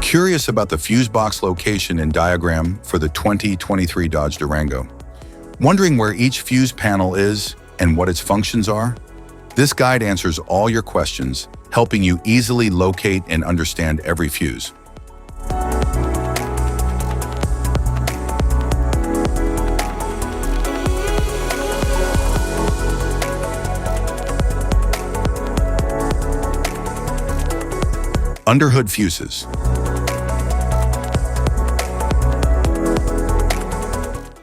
Curious about the fuse box location and diagram for the 2023 Dodge Durango? Wondering where each fuse panel is and what its functions are? This guide answers all your questions, helping you easily locate and understand every fuse. Underhood fuses.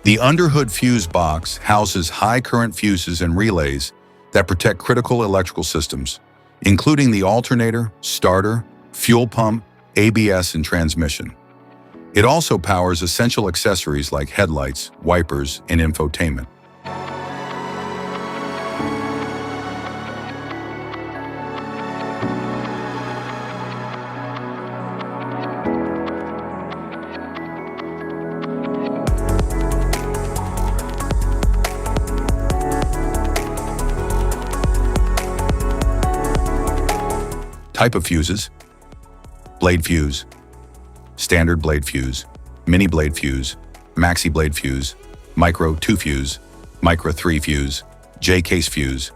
The underhood fuse box houses high-current fuses and relays that protect critical electrical systems, including the alternator, starter, fuel pump, ABS, and transmission. It also powers essential accessories like headlights, wipers, and infotainment. Type of fuses: blade fuse, standard blade fuse, mini blade fuse, maxi blade fuse, micro 2 fuse, micro 3 fuse, J-case fuse.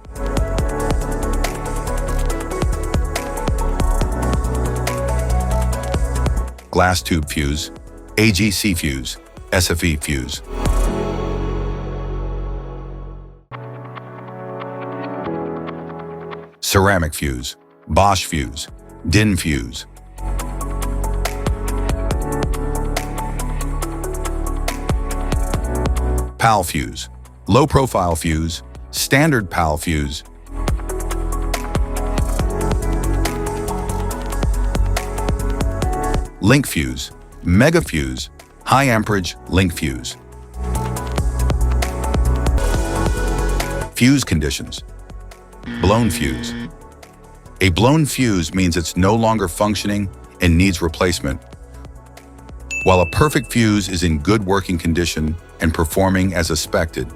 Glass tube fuse, AGC fuse, SFE fuse. Ceramic fuse, Bosch fuse, DIN fuse. PAL fuse, low profile fuse, standard PAL fuse. Link fuse, mega fuse, high amperage link fuse. Fuse conditions: blown fuse. A blown fuse means it's no longer functioning and needs replacement, while a perfect fuse is in good working condition and performing as expected.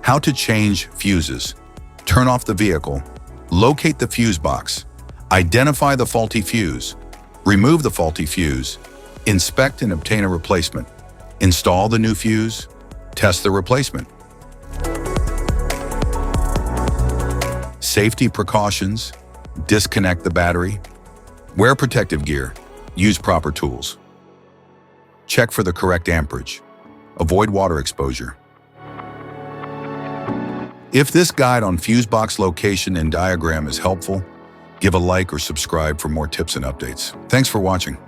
How to change fuses: turn off the vehicle, locate the fuse box, identify the faulty fuse, remove the faulty fuse, inspect and obtain a replacement, install the new fuse, test the replacement. Safety precautions: disconnect the battery, wear protective gear, use proper tools. Check for the correct amperage. Avoid water exposure. If this guide on fuse box location and diagram is helpful, give a like or subscribe for more tips and updates. Thanks for watching.